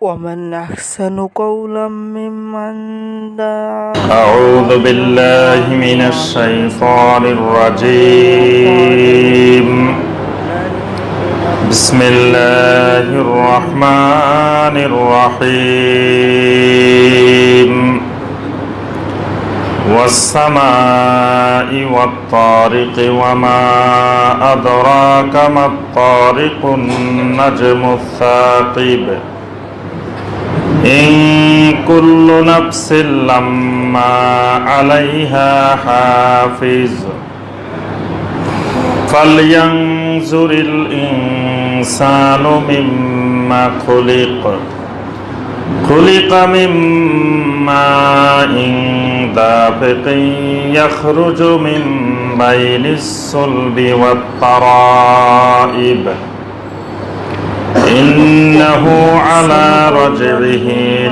ومن أحسن قولا ممن دعا. أعوذ بالله من الشيطان الرجيم. بسم الله الرحمن الرحيم. والسماء والطارق وما أدراك ما الطارق النجم الثاقب إن كل نفس لما عليها حافظ فلينظر الإنسان مما خلق من ماء دافق يخرج من بين الصلب والترائب إنه على رجعه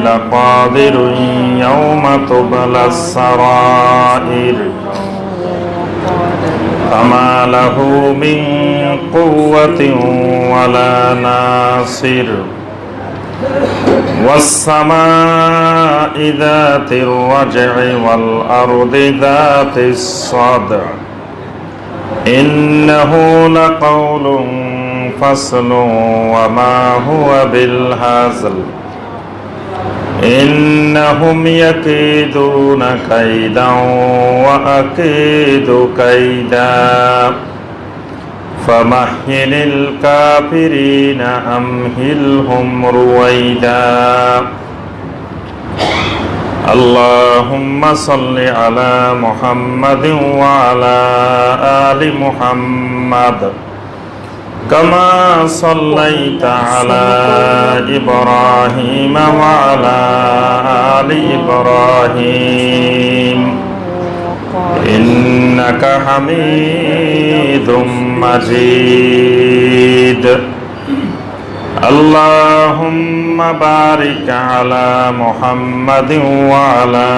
لقادر يوم تبلى السرائر فما له من قوة ولا ناصر والسماء ذات الرجع والأرض ذات الصدع إنه لقول فصل وما هو بالهزل إنهم يكيدون كيدا وأكيد كيدا فمهل الكافرين أمهلهم رويدا اللهم صل على محمد وعلى آل محمد كما صليت على إبراهيم وعلى آل إبراهيم إنك حميد مجيد اللهم بارك على محمد وعلى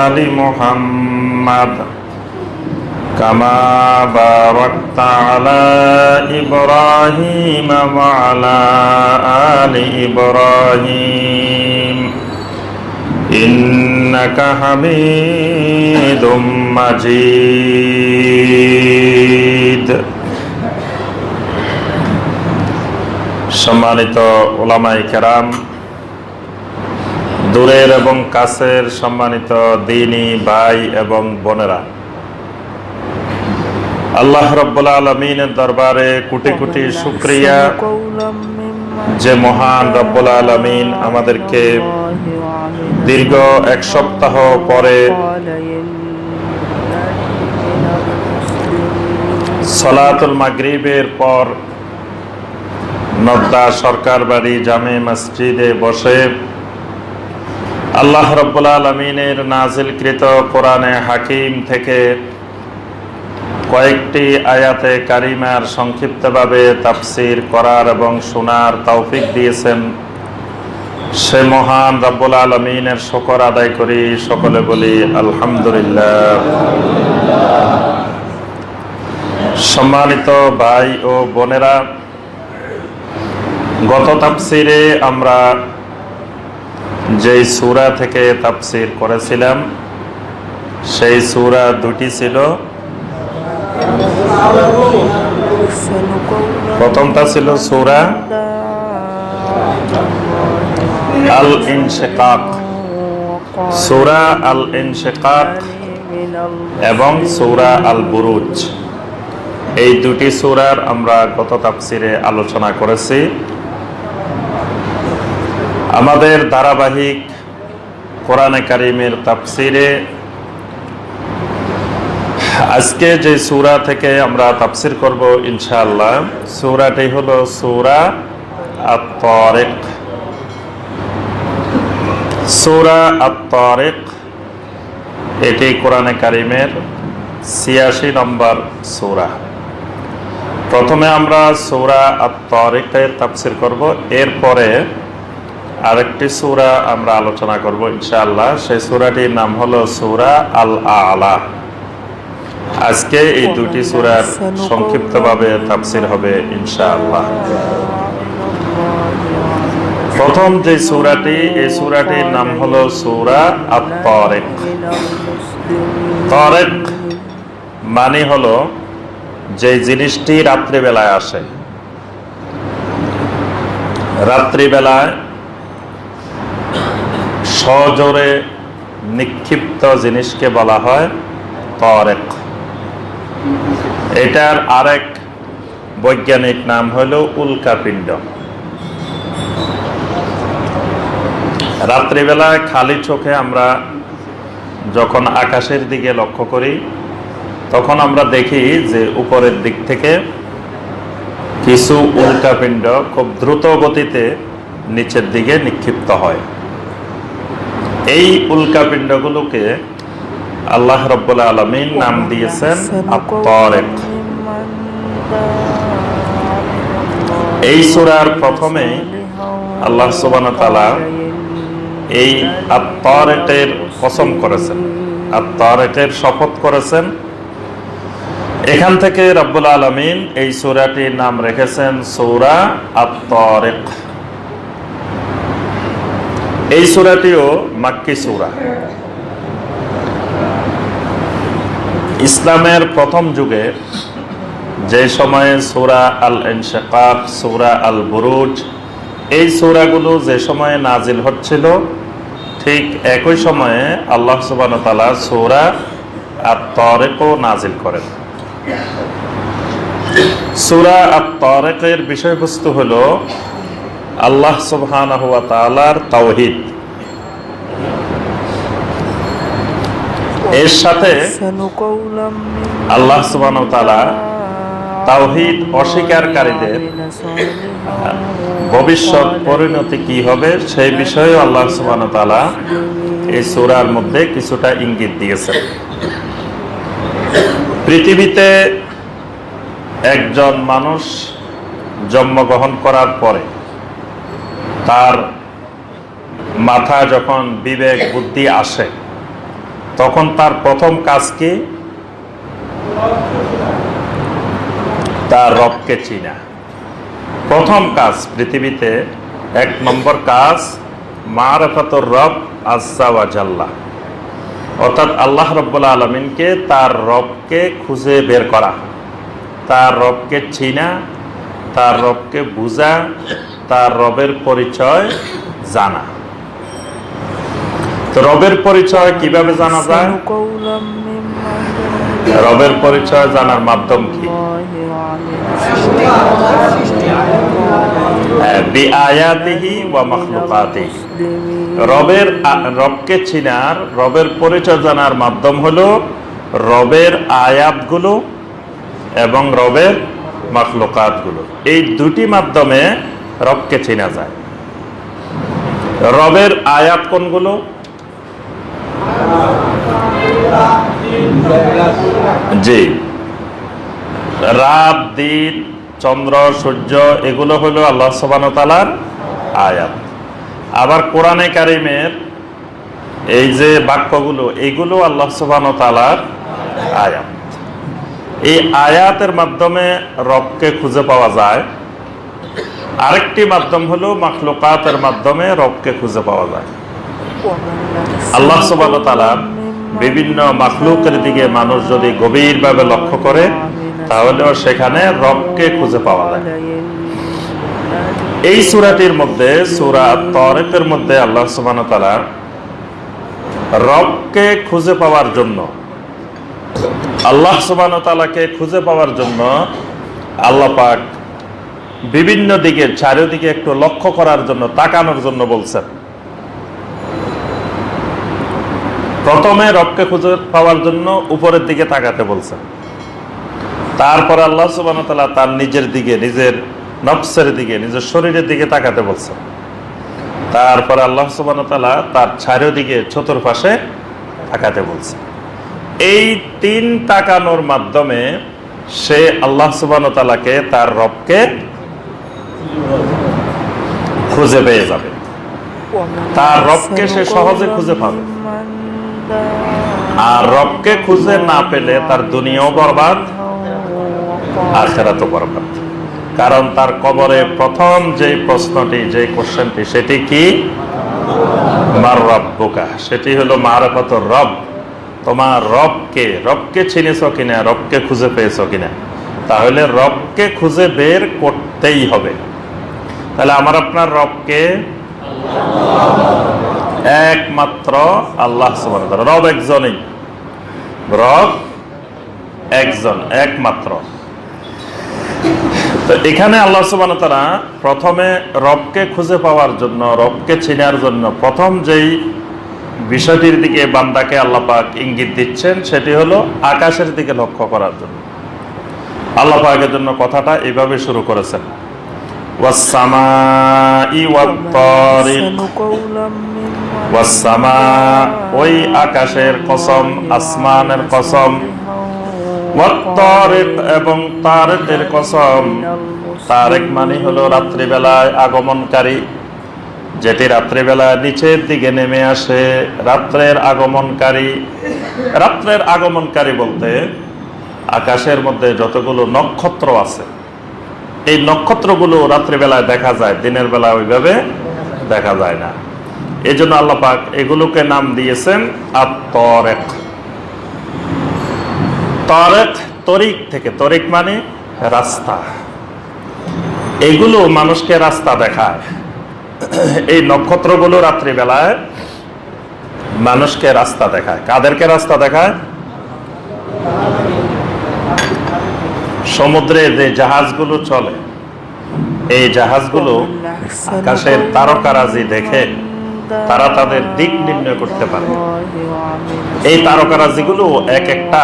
آل محمد كما باركت على إبراهيم وعلى آل إبراهيم إنك حميد مجيد সম্মানিত উলামায়ে কেরাম, দূরের এবং কাছের সম্মানিত দ্বীনী ভাই এবং বোনেরা, আল্লাহ রাব্বুল আলামিনের দরবারে কোটি কোটি শুকরিয়া যে মহান রাব্বুল আলামিন আমাদেরকে দীর্ঘ এক সপ্তাহ পরে সালাতুল মাগরিবের পর নদ্দা সরকার বাড়ি জামে মসজিদে বসে আল্লাহ রাব্বুল আলামিনের নাজিলকৃত কোরআনে হাকিম থেকে কয়েকটি আয়াতে কারিমার সংক্ষিপ্তভাবে তাফসীর করার এবং শোনার তৌফিক দিয়েছেন সে মহান রব্বুল আলামিনের শুকর আদায় করি, সকলে বলি আলহামদুলিল্লাহ। সম্মানিত ভাই ও বোনেরা, গত তাফসীরে আমরা যেই সূরা থেকে তাফসীর করেছিলাম সেই সূরা দুটি ছিল। প্রথমটা ছিল সূরা আল ইনশিকাক, সূরা আল ইনশিকাক এবং সূরা আল বুরুজ। এই দুটি সূরার আমরা গত তাফসীরে আলোচনা করেছি। আমাদের ধারাবাহিক কোরআনে কারীমের তাফসীরে আজকে যে সূরা থেকে আমরা তাফসীর করব ইনশাআল্লাহ, সূরাটি হলো সূরা আত-তারিক। সূরা আত-তারিক এটি কোরআনে কারীমের ৮৬ নম্বর সূরা। প্রথমে আমরা সূরা আত-তারিকের তাফসীর করব, এরপরে আরেকটি সূরা আমরা আলোচনা করব ইনশাআল্লাহ। সেই সূরাটির নাম হলো সূরা আল আ'লা। আজকে এই দুটি সূরার সংক্ষিপ্তভাবে তাফসীর হবে ইনশাআল্লাহ। প্রথম যে সূরাটি, এই সূরাটির নাম হলো সূরা আত-তারিক। তারিক মানে হলো যে জিনিসটি রাত্রিবেলায় আসে। রাত্রিবেলায় সজোরে নিক্ষিপ্ত জিনিসকে বলা হয় তারিক। এটার আরেক বৈজ্ঞানিক নাম হলো উল্কাপিণ্ড। রাত্রিবেলায় খালি চোখে আমরা যখন আকাশের দিকে লক্ষ্য করি, তখন আমরা দেখি যে উপরের দিক থেকে কিছু উল্কাপিণ্ড খুব দ্রুত গতিতে নিচের দিকে নিক্ষিপ্ত হয়। এই উল্কাপিণ্ডগুলোকে আল্লাহ রাব্বুল আলামিন নাম দিয়েছেন আত-তারিক। এই সূরার প্রথমে আল্লাহ সুবহানাহু ওয়া তাআলা এই আত-তারিকের কসম করেছেন, আত-তারিকের শপথ করেছেন। এখান থেকে রব্বুল আলামিন এই সূরাটির নাম রেখেছেন সূরা আত-তারিক। এই সূরাটিও মাক্কি সূরা। ইসলামের প্রথম যুগে যে সময়ে সূরা আল-ইনশিকাক, সূরা আল-বুরুজ, এই সূরাগুলো যে সময়ে নাজিল হচ্ছিল, ঠিক একই সময়ে আল্লাহ সুবহানাহু ওয়া তাআলা সূরা আত-তারিকও নাজিল করেন। সূরা আত-তারিকের বিষয়বস্তু হলো আল্লাহ সুবহানাহু ওয়া তাআলার তাওহীদ। এর সাথে আল্লাহ সুবহানাহু ওয়া তাআলা তাওহীদ অস্বীকারীদের ভবিষ্যৎ পরিণতি কি হবে সেই বিষয়ে আল্লাহ সুবহানাহু ওয়া তাআলা এই সূরার মধ্যে কিছুটা ইঙ্গিত দিয়েছেন। পৃথিবীতে একজন মানুষ জন্মগ্রহণ করার পরে তার মাথায় যখন বিবেক বুদ্ধি আসে, তখন তার প্রথম কাজ কি? তার রবকে চিনা। প্রথম কাজ পৃথিবীতে, এক নম্বর কাজ মারিফাতুর রব আযজা ওয়া জাল্লা, অর্থাৎ আল্লাহ রাব্বুল আলামিনকে, তার রবকে খুঁজে বের করা, তার রবকে চিনা, তার রবকে বুঝা, তার রবের পরিচয় জানা। তো রবের পরিচয় কিভাবে জানা যায়? রবের পরিচয় জানার মাধ্যম কি? বিআয়াতিহি ওয়া মাখলুকাতিহি। রবকে চিনার, রবের পরিচয় জানার মাধ্যম হলো রবের আয়াতগুলো এবং রবের মাখলুকাতগুলো। এই দুটি মাধ্যমে রবকে চেনা যায়। রবের আয়াত কোনগুলো? জি, রাত, দিন, চন্দ্র, সূর্য, এগুলো হলো আল্লাহ সুবহানাহু ওয়া তাআলার আয়াত। আবার কোরআনে কারিমের এই যে বাক্যগুলো, এগুলো আল্লাহ সুবহানাহু ওয়া তাআলার আয়াত। এই আয়াতের মাধ্যমে রবকে খুঁজে পাওয়া যায়। আরেকটি মাধ্যম হলো মাখলুকাতের মাধ্যমে রবকে খুঁজে পাওয়া যায়। আল্লাহ সুবহানাহু ওয়া তাআলা বিভিন্ন মাখলুকের দিকে মানুষ যদি গভীরভাবে লক্ষ্য করে, তাহলেও সেখানে রবকে খুঁজে পাওয়া যায়। এই সূরাটির মধ্যে, সূরা আত-তারিকের মধ্যে আল্লাহ সুবহানাহু ওয়া তাআলা রবকে খুঁজে পাওয়ার জন্য, আল্লাহ সুবহানাহু ওয়া তাআলাকে খুঁজে পাওয়ার জন্য আল্লাহ পাক বিভিন্ন দিকে, চারিদিকে একটু লক্ষ্য করার জন্য, তাকানোর জন্য বলছেন। প্রথমে রবকে খুঁজে পাওয়ার জন্য উপরের দিকে তাকাতে বলছেন। তারপরে আল্লাহ সুবহানাহু ওয়া তাআলা তার নিজের দিকে, নিজের নফসের দিকে, নিজের শরীরের দিকে তাকাতে বলছেন। তারপরে আল্লাহ সুবহানাহু ওয়া তাআলা তার চারিদিকে, চতুর্পাশে তাকাতে বলছেন। এই তিন তাকানোর মাধ্যমে সে আল্লাহ সুবহানাহু ওয়া তাআলাকে, তার রবকে খুঁজে পেয়ে যাবে। তার রবকে সে সহজে খুঁজে পাবে। আর রবকে খুঁজে না পেলে তার দুনিয়াও বরবাদ, আখিরাতও বরবাদ। কারণ তার কবরে প্রথম যে প্রশ্নটি, যে কোশ্চেনটি, সেটি কি? মার রব্বুকা, সেটি হলো মারিফাতুর রব। তোমার রবকে চিনেছো কিনা, রবকে খুঁজে পেয়েছো কিনা? তাহলে রবকে খুঁজে বের করতেই হবে। তাহলে আমার আপনার রবকে একমাত্র আল্লাহ সুবহানাহু ওয়া তাআলা। রব একজনই, রব একজন, একমাত্র। তো এখানে আল্লাহ সুবহানাহু ওয়া তাআলা প্রথমে রবকে খুঁজে পাওয়ার জন্য, রবকে চেনার জন্য প্রথম যেই বিষয়টির দিকে বান্দাকে আল্লাহ পাক ইঙ্গিত দিচ্ছেন, সেটি হলো আকাশের দিকে লক্ষ্য করার জন্য। আল্লাহ পাকের জন্য কথাটা এইভাবে শুরু করেছেন, ওয়াস-সামাই ওয়াত-তারিক। ওয়াস-সামা, ওই আকাশের কসম, আসমানের কসম। ওয়াত-তারিক, এবং তারিকের কসম। তারিক মানে হলো রাত্রিবেলায় আগমনকারী, যেটি রাত্রিবেলায় নিচের দিকে নেমে আসে, রাত্রের আগমনকারী। রাত্রের আগমনকারী বলতে আকাশের মধ্যে যতগুলো নক্ষত্র আছে, এই নক্ষত্রগুলো রাত্রিবেলায় দেখা যায়, দিনের বেলা ওইভাবে দেখা যায় না। এই জন্য আল্লাহ পাক এগুলোকে নাম দিয়েছেন আত-তারিক। তারিক, তরিক থেকে, তরিক মানে রাস্তা। এগুলো মানুষকে রাস্তা দেখায়। এই নক্ষত্রগুলো রাত্রিবেলায় মানুষকে রাস্তা দেখায়। কাদেরকে রাস্তা দেখায়? সমুদ্রে যে জাহাজগুলো চলে, এই জাহাজগুলো আকাশের তারকারাজি দেখে তারা তাদের দিক নির্ণয় করতে পারে। এই তারকারাজিগুলো এক একটা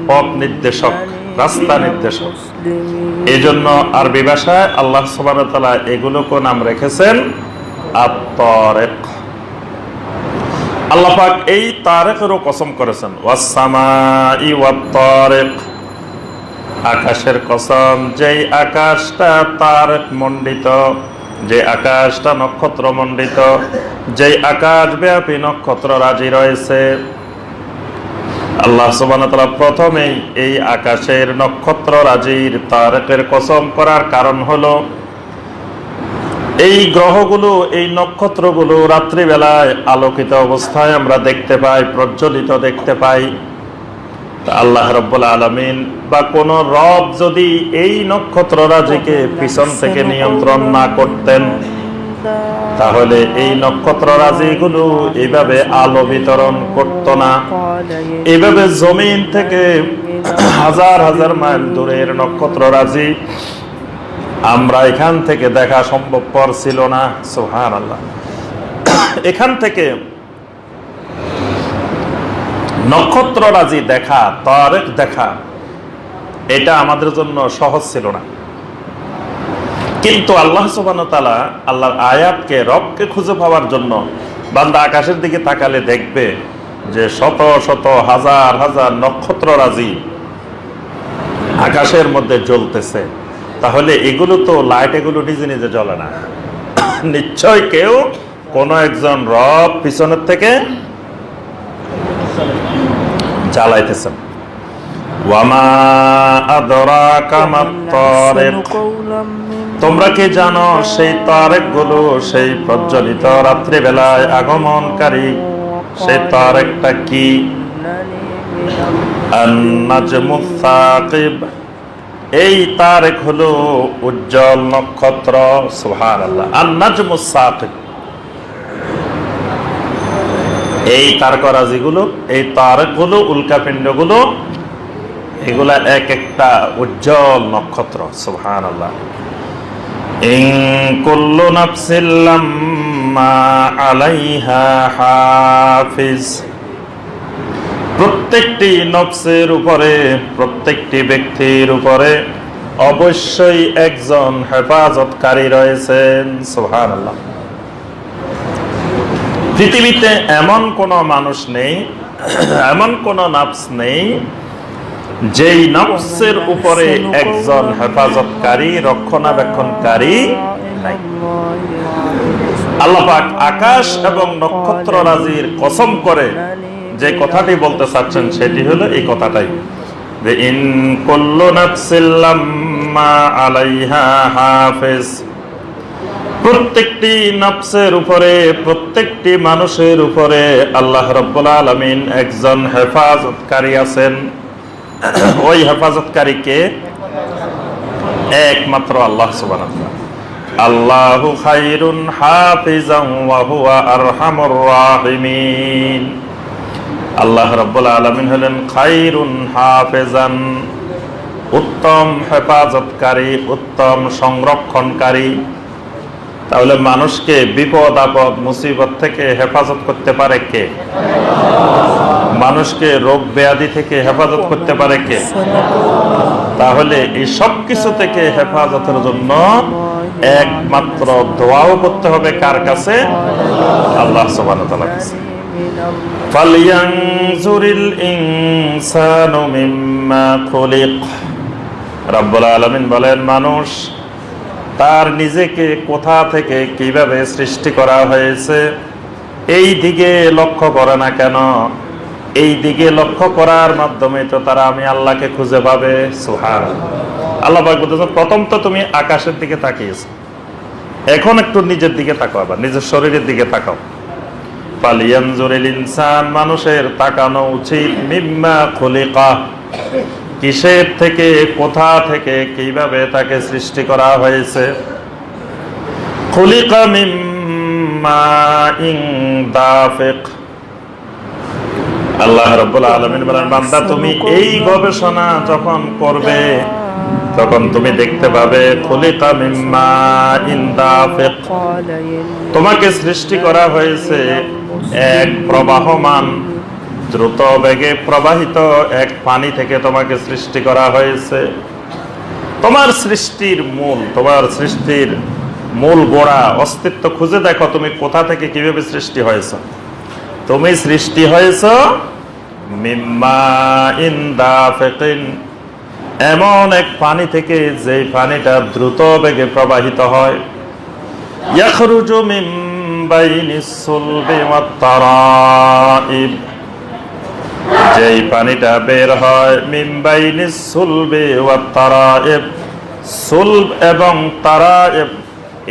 পথ নির্দেশক, রাস্তা নির্দেশক। এই জন্য আরবি ভাষায় আল্লাহ সুবহানাহু ওয়া তাআলা এগুলোকে নাম রেখেছেন আত-তারিক। আল্লাহ পাক এই তারিকেরও কসম করেছেন, ওয়াস-সামাই ওয়াত-তারিক। আকাশের কসম, যেই আকাশটা তারিক মণ্ডিত, যে আকাশটা নক্ষত্র মণ্ডিত, যেই আকাশ ব্যাপী নক্ষত্র রাজি রয়েছে। আল্লাহ সুবহানাহু ওয়া তাআলা প্রথমেই এই আকাশের নক্ষত্র রাজির তারিকের কসম করার কারণ হলো, এই গ্রহগুলো, এই নক্ষত্রগুলো রাত্রিবেলায় আলোকিত অবস্থায় আমরা দেখতে পাই, প্রজ্বলিত দেখতে পাই। আল্লাহ রাব্বুল আলামিন বা কোন রব যদি এই নক্ষত্র রাজিকে পিছন থেকে নিয়ন্ত্রণ না করতেন, তাহলে এই নক্ষত্র রাজিগুলো এইভাবে আলো বিতরণ করত না। এইভাবে জমিন থেকে হাজার হাজার মাইল দূরের নক্ষত্র রাজি আমরা এখান থেকে দেখা সম্ভবপর ছিল না। সুবহানাল্লাহ। এখান থেকে নক্ষত্র রাজি দেখা, তারিক দেখা, এটা আমাদের জন্য সহজ ছিল না। কিন্তু আল্লাহ সুবহানাহু ওয়া তাআলা আল্লাহর আয়াতকে, রবকে খুঁজে পাওয়ার জন্য বান্দা আকাশের দিকে তাকালে দেখবে যে শত শত হাজার হাজার নক্ষত্র রাজি আকাশের মধ্যে জ্বলতেছে। তাহলে এগুলো তো লাইট, এগুলো নিজে নিজে জ্বলে না। নিশ্চয় কেউ, কোন একজন রব পিছনের থেকে জ্বালাইতেছেন। ওয়ামা আদরাকা মাত-তারিক। তোমরা কি জানো সেই তারিক গুলো, সেই প্রজ্বলিত রাত্রিবেলায় আগমনকারী সেই তারিকটা কি? আন-নাজমুস সাকিব। এই তারিক হলো উজ্জ্বল নক্ষত্র। সুবহানাল্লাহ। আন-নাজমুস সাকিব। এই তারকারাজিগুলো, এই তারিকগুলো, উল্কাপিণ্ডগুলো, এগুলা এক একটা উজ্জ্বল নক্ষত্র। সুবহানাল্লাহ। ইন কুল্লু নাফসিন লাম্মা আলাইহা হাফিজ। প্রত্যেকটি নফসের উপরে, প্রত্যেকটি ব্যক্তির উপরে অবশ্যই একজন হেফাজতকারী রয়েছেন। সুবহানাল্লাহ। পৃথিবীতে এমন কোন মানুষ নেই, এমন কোন নফস নেই যেই নফসের উপরে একজন হেফাজতকারী, রক্ষণাবেক্ষণকারী নাই। আল্লাহ পাক আকাশ এবং নক্ষত্র রাজির কসম করে যে কথাটি বলতে চাচ্ছেন সেটি হলো এই কথাটাই, যে ইন কুল্লু নাফসিন লাম্মা মা আলাইহা হাফিজ। প্রত্যেকটি নফসের উপরে, প্রত্যেকটি মানুষের উপরে আল্লাহ রাব্বুল আলামিন একজন হেফাজতকারী আছেন। ওই হেফাজতকারী কে? একমাত্র আল্লাহ সুবহানাহু ওয়া তাআলা। আল্লাহু খায়রুন হাফিজান ওয়া হুয়া আরহামুর রাহিমিন। আল্লাহ রাব্বুল আলামিন হলেন খায়রুন হাফিজান, উত্তম হেফাজতকারী, উত্তম সংরক্ষণকারী। তাহলে মানুষকে বিপদ আপদ মুসিবত থেকে হেফাজত করতে পারে কে? মানুষকে রোগ ব্যাধি থেকে হেফাজত করতে পারে কে? তাহলে এই সব কিছু থেকে হেফাজতের জন্য একমাত্র দোয়াও করতে হবে কার কাছে? আল্লাহ সুবহানাহু ওয়া তাআলার কাছে। ফালইয়ানজুরিল ইনসানু মিম্মা খুলিক। রব্বুল আলামিন বলেন, মানুষ তার নিজেকে কোথা থেকে কিভাবে সৃষ্টি করা হয়েছে এই দিকে লক্ষ্য করে না কেন? এই দিকে লক্ষ্য করার মাধ্যমে তো তারা আমি আল্লাহকে খুঁজে পাবে। সুবহানাল্লাহ। আল্লাহ পাক বলতেছেন, প্রথম তো তুমি আকাশের দিকে তাকিয়েছো, এখন একটু নিজের দিকে তাকাও, আবার নিজের শরীরের দিকে তাকাও। ফালিয়ানজুরিল ইনসান, মানুষের তাকানো উচিত মিম্মা খুলিকা, কিসের থেকে, কোথা থেকে, কিভাবে তাকে সৃষ্টি করা হয়েছে। খুলিকা মিন মাইন দাফিক। আল্লাহ রাব্বুল আলামিন বলেন, বান্দা তুমি এই গবেষণা যখন করবে তখন তুমি দেখতে পাবে খুলিকা মিন মাইন দাফিক, তোমাকে সৃষ্টি করা হয়েছে এক প্রবাহমান, দ্রুত বেগে প্রবাহিত এক পানি থেকে তোমাকে সৃষ্টি করা হয়েছে। তোমার সৃষ্টির মূল, তোমার সৃষ্টির মূল গোড়া অস্তিত্ব খুঁজে দেখো, তুমি কোথা থেকে কিভাবে সৃষ্টি হয়েছ। তুমি সৃষ্টি হয়েছ মিম্মা ইন দাফিকিন, এমন এক পানি থেকে যে পানিটা দ্রুত বেগে প্রবাহিত হয়। ইয়াখরুজু মিন বাইনিস সুলবি ওয়াত তারাইব, যেই পানিটা বের হয় মিন বাইনিস সুলবি ওয়াত তারাইব, সুলব এবং তারাইব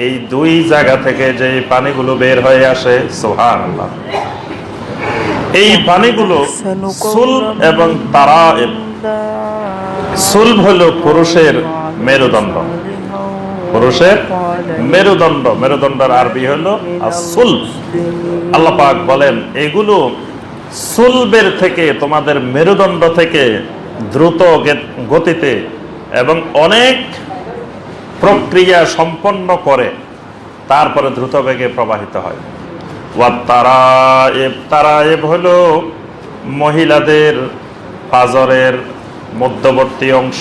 এই দুই জায়গা থেকে যে পানিগুলো বের হয়ে আসে। সুবহানাল্লাহ। এই পানিগুলো সুলব এবং তারাইব, সুলব হলো পুরুষের মেরুদণ্ড, পুরুষের মেরুদণ্ড, মেরুদণ্ডের আরবি হলো আসুলব। আল্লাহ পাক বলেন এগুলো সুলবের থেকে, তোমাদের মেরুদণ্ড থেকে দ্রুত গতিতে এবং অনেক প্রক্রিয়া সম্পন্ন করে তারপরে দ্রুত বেগে প্রবাহিত হয়। ওয়াত তারাইব, তারাইব হলো মহিলাদের পাজরের মধ্যবর্তী অংশ,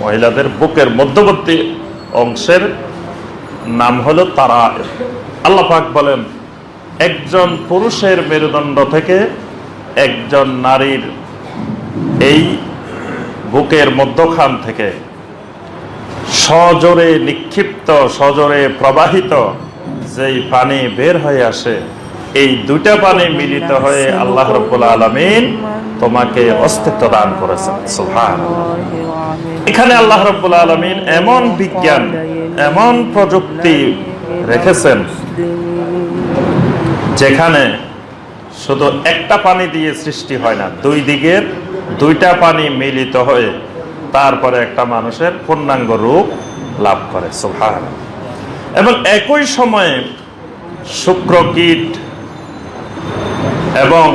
মহিলাদের বুকের মধ্যবর্তী অংশের নাম হলো তারাইব। আল্লাহ পাক বলেন একজন পুরুষের মেরুদণ্ড থেকে একজন নারীর এই বুকের মধ্যখান থেকে সজোরে নিক্ষিপ্ত, সজোরে প্রবাহিত যেই পানি বের হয়ে আসে, এই দুইটা পানি মিলিত হয়ে আল্লাহ রাব্বুল আলামিন তোমাকে অস্তিত্ব দান করেছেন। সুবহানাল্লাহ। এখানে আল্লাহ রাব্বুল আলামিন এমন বিজ্ঞান, এমন প্রযুক্তি রেখেছেন যেখানে শুধু একটা পানি দিয়ে সৃষ্টি হয় না, দুই দিকের দুইটা পানি মিলিত হয়ে তারপরে একটা মানুষের পূর্ণাঙ্গ রূপ লাভ করে। সুবহানাল্লাহ। এবং একই সময়ে শুক্রকীট এবং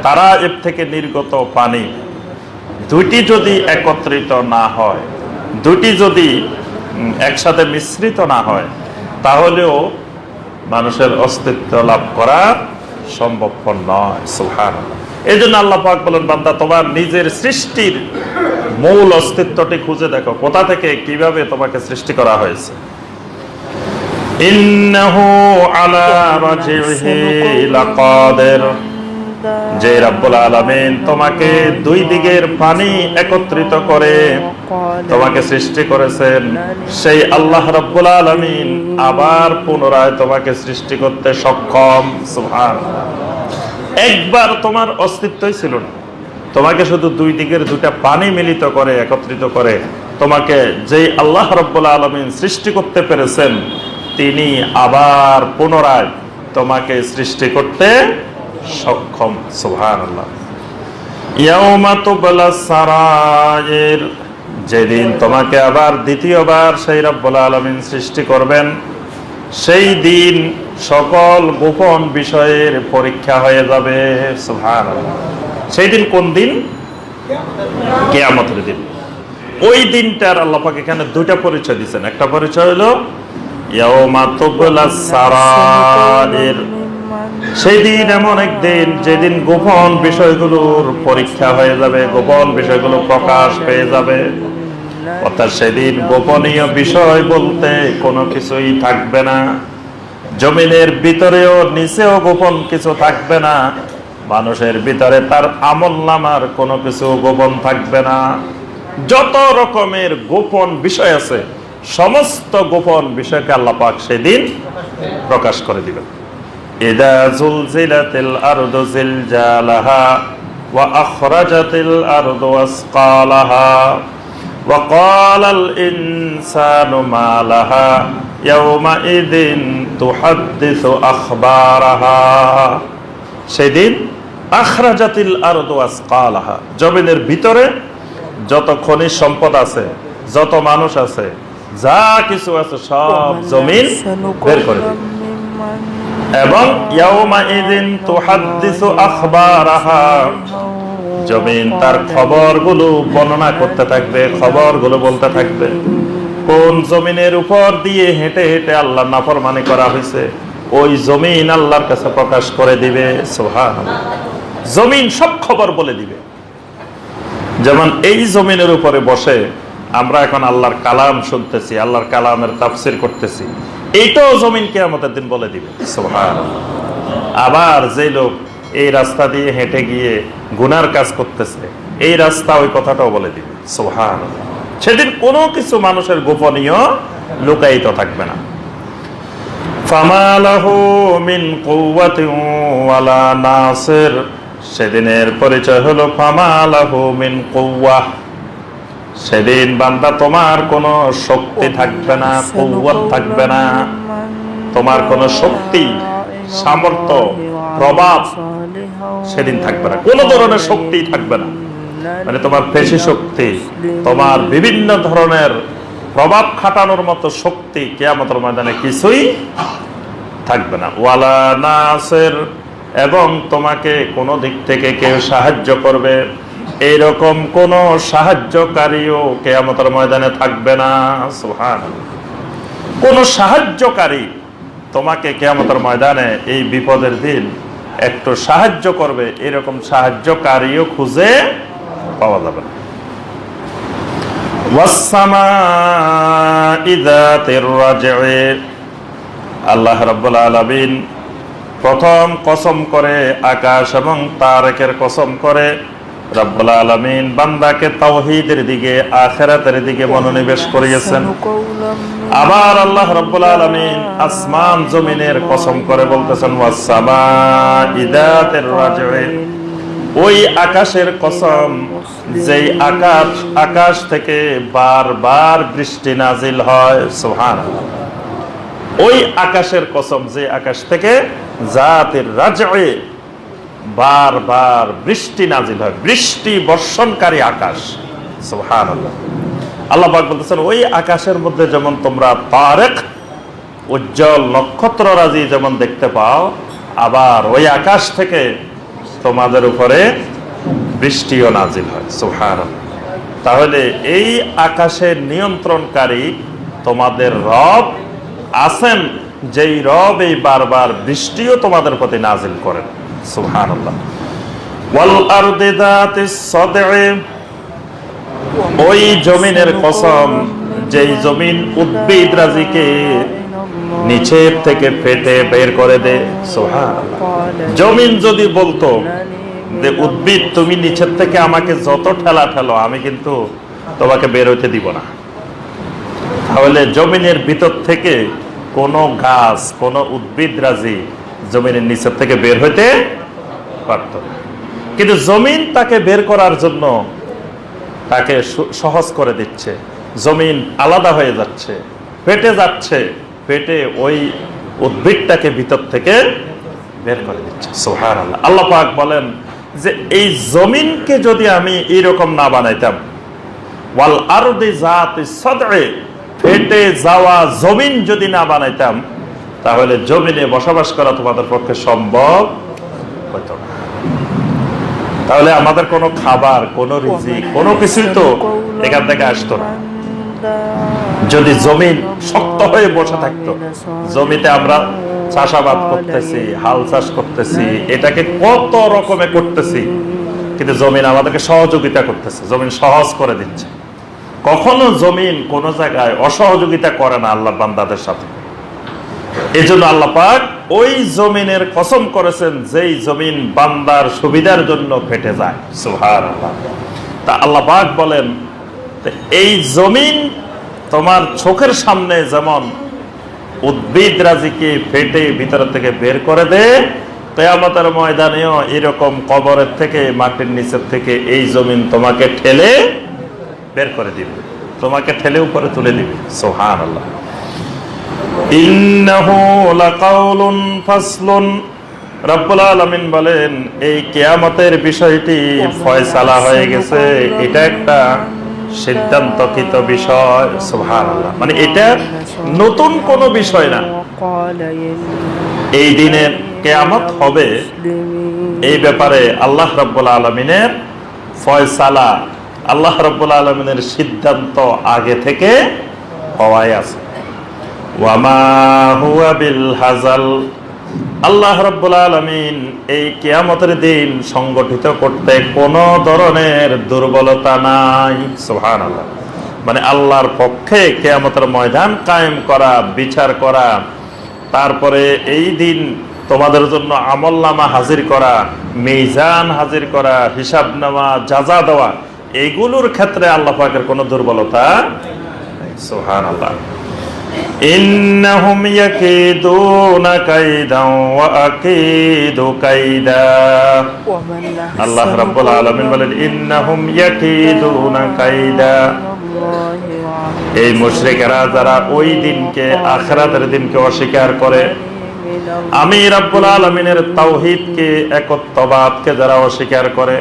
তারাইব থেকে নির্গত পানি দুইটি যদি একত্রিত না হয়, দুইটি যদি একসাথে মিশ্রিত না হয়, তাহলেও মানুষের অস্তিত্ব লাভ করা সম্ভবপর নয়। সুবহানাল্লাহ। এই জন্য আল্লাহ পাক বলেন, বান্দা তোমার নিজের সৃষ্টির মূল অস্তিত্বটি খুঁজে দেখো, কোথা থেকে কিভাবে তোমাকে সৃষ্টি করা হয়েছে। ইন্নাহু আলা রাজিহি লাকাদির, যে রাব্বুল আলামিন তোমাকে দুই দিকের পানি একত্রিত করে তোমাকে সৃষ্টি করেছেন, সেই আল্লাহ রাব্বুল আলামিন আবার পুনরায় তোমাকে সৃষ্টি করতে সক্ষম। সুবহানাল্লাহ। একবার তোমার অস্তিত্বই ছিল না, তোমাকে শুধু দুই দিকের দুইটা পানি মিলিত করে, একত্রিত করে তোমাকে যেই আল্লাহ রাব্বুল আলামিন সৃষ্টি করতে পেরেছেন, তিনি আবার পুনরায় তোমাকে সৃষ্টি করতে সক্ষম। সুবহানাল্লাহ। ইয়াউমা তুবলা সারাইর, যেদিন তোমাকে আবার দ্বিতীয়বার সেই রব্বুল আলামিন সৃষ্টি করবেন, সেই দিন সকল গোপন বিষয়ের পরীক্ষা হয়ে যাবে। সুবহানাল্লাহ। সেই দিন কোন দিন? কিয়ামতের দিন। ওই দিনটার আল্লাহ পাক এখানে দুইটা পরিচয় দিয়েছেন। একটা পরিচয় হলো ইয়াউমা তুবলা সারাইর, সেই দিন এমন একদিন যেদিন গোপন বিষয়গুলোর পরীক্ষা হয়ে যাবে, গোপন বিষয়গুলো প্রকাশ পেয়ে যাবে। অর্থাৎ সেদিন গোপনীয় বিষয় বলতে কোনো কিছুই থাকবে না। জমিনের ভিতরেও নিচেও গোপন কিছু থাকবে না। মানুষের ভিতরে তার আমলনামার কোনো কিছু গোপন থাকবে না। যত রকমের গোপন বিষয় আছে, সমস্ত গোপন বিষয়কে আল্লাহ পাক সেদিন প্রকাশ করে দিবেন। ইযা যুলজিলাতিল আরদু জিলজালাহা ওয়া আখরাজাতিল আরদু আসকালাহা ওয়া ক্বালাল ইনসানু মা লাহা ইয়াওমাইযিন তুহাদ্দিসু আখবারাহা। সেদিন আখরাজাতিল আরদু আসকালাহা, জমিনের ভিতরে যত খনিজ সম্পদ আছে, যত মানুষ আছে, যা কিছু আছে, সব জমিন বের করে দিবে। এবং ইয়াউমাইযিন তুহাদ্দিসু আখবারাহা, জমিন তার খবরগুলো বর্ণনা করতে থাকবে, খবরগুলো বলতে থাকবে। কোন জমিনের উপর দিয়ে হেঁটে হেঁটে আল্লাহর নাফরমানি করা হয়েছে, ওই জমিন আল্লাহর কাছে প্রকাশ করে দিবে। সুবহানাল্লাহ। জমিন সব খবর বলে দিবে। যেমন এই জমিনের উপরে বসে আমরা এখন আল্লাহর কালাম শুনতেছি, আল্লাহর কালামের তাফসীর করতেছি, এইটাও জমিন কিয়ামতের দিন বলে দিবে। সুবহানাল্লাহ। আবার যে লোক এই রাস্তা দিয়ে হেঁটে গিয়ে গুনার কাজ করতেছে, এই রাস্তা ওই কথাটাও বলে দিবে। সুবহানাল্লাহ। সেদিন কোনো কিছু মানুষের গোপনীয় লুকায়িত থাকবে না। ফামা লাহু মিন কুওয়াতিন ওয়ালা নাসির, সেদিনের পরিচয় হলো ফামা লাহু মিন কুওয়াহ, সেদিন বান্দা তোমার কোনো শক্তি থাকবে না, কুওয়াত থাকবে না, তোমার কোনো শক্তি, সামর্থ্য, প্রভাব সেদিন থাকবে না, কোনো ধরনের শক্তি থাকবে না। মানে তোমার পেশি শক্তি, তোমার বিভিন্ন ধরনের প্রভাব খাটানোর মতো শক্তি কিয়ামতের ময়দানে কিছুই থাকবে না। ওয়ালা নাসির, এবং তোমাকে কোনো দিক থেকে কেউ সাহায্য করবে এইরকম কোন সাহায্যকারীও কিয়ামতের ময়দানে থাকবে না। সুবহানাল্লাহ। কোন সাহায্যকারী তোমাকে কিয়ামতের ময়দানে এই বিপদের দিন একটু সাহায্য করবে, এরকম সাহায্যকারীও খুঁজে পাওয়া যাবে না। ওয়াস-সামা'i যাতির রাজ'i, আল্লাহ রাব্বুল আলামিন প্রথম কসম করে আকাশ এবং তারেকের কসম করে রব্বুল আলামিন বান্দাকে তাওহীদের দিকে, আখিরাতের দিকে মনোনিবেশ করিয়েছেন। আবার আল্লাহ রব্বুল আলামিন আসমান জমিনের কসম করে বলতেছেন ওয়াস-সামা'i যাতির রাজ'i, ওই আকাশের কসম যেই আকাশ থেকে বারবার বৃষ্টি নাজিল হয়। সুবহানাল্লাহ। ওই আকাশের কসম যে আকাশ থেকে জাতির রাজ'i বারবার বৃষ্টি নাজিল হয়, বৃষ্টি বর্ষণকারী আকাশ। সুবহানাল্লাহ। আল্লাহ পাক বলতেছেন ওই আকাশের মধ্যে যেমন তোমরা তারেক, উজ্জ্বল নক্ষত্ররাজি যেমন দেখতে পাও, আবার ওই আকাশ থেকে তোমাদের উপরে বৃষ্টিও নাজিল হয়। সুবহানাল্লাহ। তাহলে এই আকাশের নিয়ন্ত্রণকারী তোমাদের রব আছেন, যেই রব এই বারবার বৃষ্টিও তোমাদের প্রতি নাজিল করেন। সুবহানাল্লাহ। ওয়াল আরদি যাতিস সাদ'i, ওই জমিনের কসম যেই জমিন উদ্ভিদ রাজিকে নিচের থেকে ফেটে বের করে দেয়। সুবহানাল্লাহ। জমিন যদি বলতো যে উদ্ভিদ তুমি নিচের থেকে আমাকে যত ঠেলা ঠেলো, আমি কিন্তু তোমাকে বের হইতে দিব না, তাহলে জমিনের ভিতর থেকে কোনো গাছ, কোনো উদ্ভিদ রাজি জমিনের নিচের থেকে বের হইতে পারত না। কিন্তু জমিন তাকে বের করার জন্য তাকে সহজ করে দিচ্ছে। জমিন আলাদা হয়ে যাচ্ছে, ফেটে যাচ্ছে, ফেটে ওই উদ্ভিদটাকে ভিতর থেকে বের করে দিচ্ছে। সুবহানাল্লাহ। আল্লাহ পাক বলেন যে এই জমিনকে যদি আমি এইরকম না বানাইতাম, ওয়াল আরদি যাতি সাদঈ, ফেটে যাওয়া জমিন যদি না বানাইতাম, তাহলে জমিনে বসবাস করা তোমাদের পক্ষে সম্ভব হতো না। তাহলে আমাদের কোনো খাবার, কোনো রিজিক, কোনো কিছুই তো এখান থেকে আসতো না যদি জমিন শক্ত হয়ে বসে থাকতো। জমিতে আমরা চাষাবাদ করতেছি, হাল চাষ করতেছি, এটাকে কত রকমে করতেছি, কিন্তু জমিন আমাদেরকে সহযোগিতা করতেছে, জমিন সহজ করে দিচ্ছে। কখনো জমিন কোন জায়গায় অসহযোগিতা করে না আল্লাহর বান্দাদের সাথে। এই জন্য আল্লাহ পাক ওই জমিনের কসম করেছেন যেই জমিন বান্দার সুবিধার জন্য ফেটে যায়। সুবহানাল্লাহ। তা আল্লাহ পাক বলেন এই জমিন তোমার চোখের সামনে যেমন উদ্ভিদ রাজিকে ফেটে ভিতর থেকে বের করে দেয়, কিয়ামতের ময়দানেও এরকম কবরের থেকে, মাটির নিচের থেকে এই জমিন তোমাকে ঠেলে বের করে দিবে, তোমাকে ঠেলে উপরে তুলে দিবে। সুবহানাল্লাহ। ইন্নাহু লাকাউলুন ফাসলুন, রব্বুল আলামিন বলেন এই কিয়ামতের বিষয়টি ফয়সালা হয়ে গেছে, এটা একটা সিদ্ধান্তকৃত বিষয়। সুবহানাল্লাহ। মানে এটা নতুন কোনো বিষয় না। এই দিনের কিয়ামত হবে এই ব্যাপারে আল্লাহ রাব্বুল আলামিনের ফয়সালা, আল্লাহ রাব্বুল আলামিনের সিদ্ধান্ত আগে থেকে হওয়াই আছে। ওয়ামা হুয়া বিল হাজাল, আল্লাহ রাব্বুল আলামিন এই কিয়ামতের দিন সংগঠিত করতে কোনো ধরনের দুর্বলতা নাই। সুবহানাল্লাহ। মানে আল্লাহর পক্ষে কিয়ামতের ময়দান কায়েম করা, বিচার করা, তারপরে এই দিন তোমাদের জন্য আমলনামা হাজির করা, মিজান হাজির করা, হিসাবনামা, জাযা দেওয়া, এইগুলোর ক্ষেত্রে আল্লাহ পাকের কোনো দুর্বলতা নাই। সুবহানাল্লাহ। ইন্নাহুম ইয়াকিদুনা কাইদান ওয়া আকিদু কাইদা, আল্লাহ রাব্বুল আলামিন বলেন ইন্নাহুম ইয়াকিদুনা কাইদা। এই মুশরিকেরা যারা ওই দিনকে, আখিরাতের দিনকে অস্বীকার করে, আমি রাব্বুল আলামিনের তাওহীদকে, একত্ববাদকে যারা অস্বীকার করে,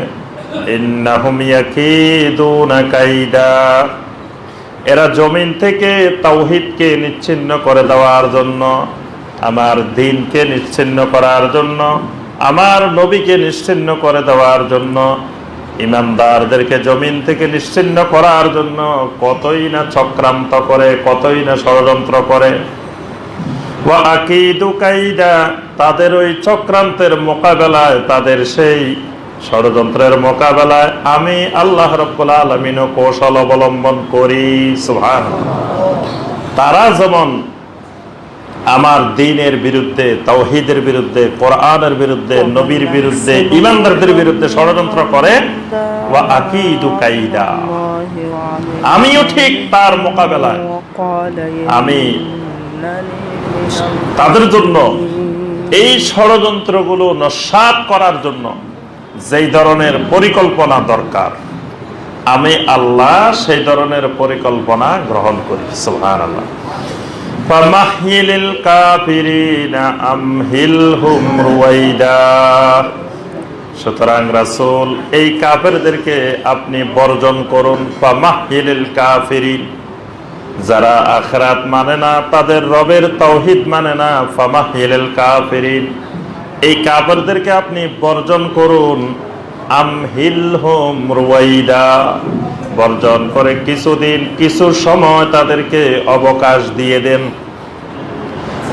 ইন্নাহুম ইয়াকিদুনা কাইদা, এরা জমিন থেকে তাওহীদকে নিচ্ছিন্ন করে দেওয়ার জন্য, আমার দ্বীনকে নিচ্ছিন্ন করার জন্য, আমার নবীকে নিশ্চিহ্ন করে দেওয়ার জন্য, ইমানদারদেরকে জমিন থেকে নিশ্চিহ্ন করার জন্য কতই না চক্রান্ত করে, কতই না ষড়যন্ত্র করে। ওয়া আকিদু কাইদা, তাদের ওই চক্রান্তের মোকাবেলায়, তাদের সেই ষড়যন্ত্রের মোকাবেলায় আমি আল্লাহ রাব্বুল আলামিনও কৌশল অবলম্বন করি। সুবহানাল্লাহ। তারা যেমন আমার দ্বীনের বিরুদ্ধে, তাওহীদের বিরুদ্ধে, কোরআনের বিরুদ্ধে, নবীর বিরুদ্ধে, ঈমানদারদের বিরুদ্ধে ষড়যন্ত্র করে, ওয়া আকিদু কাইদা, আমিও ঠিক তার মোকাবেলায় আমি তাদের জন্য এই ষড়যন্ত্রগুলো নস্যাৎ করার জন্য যেই ধরনের পরিকল্পনা দরকার, আমি আল্লাহ সেই ধরনের পরিকল্পনা গ্রহণ করি। সুবহানাল্লাহ। ফামাহিলিল কাফিরিনা আমহিলহুম রুয়াইদা, সুতরাং রাসূল এই কাফেরদেরকে আপনি বর্জন করুন। ফামাহিলিল কাফিরিন, যারা আখিরাত মানে না, তাদের রবের তাওহীদ মানে না, ফামাহিলিল কাফিরিন, এই কাফেরদেরকে আপনি বর্জন করুন। আমহিলহুম রুয়াইদা, বর্জন করে কিছুদিন, কিছু সময় তাদেরকে অবকাশ দিয়ে দেন।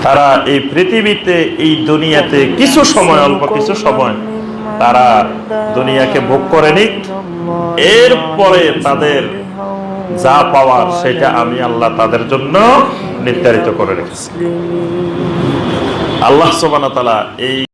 তারা এই পৃথিবীতে, এই দুনিয়াতে কিছু সময়, অল্প কিছু সময় তারা দুনিয়াকে ভোগ করে নিক, এরপরে তাদের যা পাওয়ার সেটা আমি আল্লাহ তাদের জন্য নির্ধারিত করে রেখেছি। আল্লাহ সুবহানাহু ওয়া তাআলা এই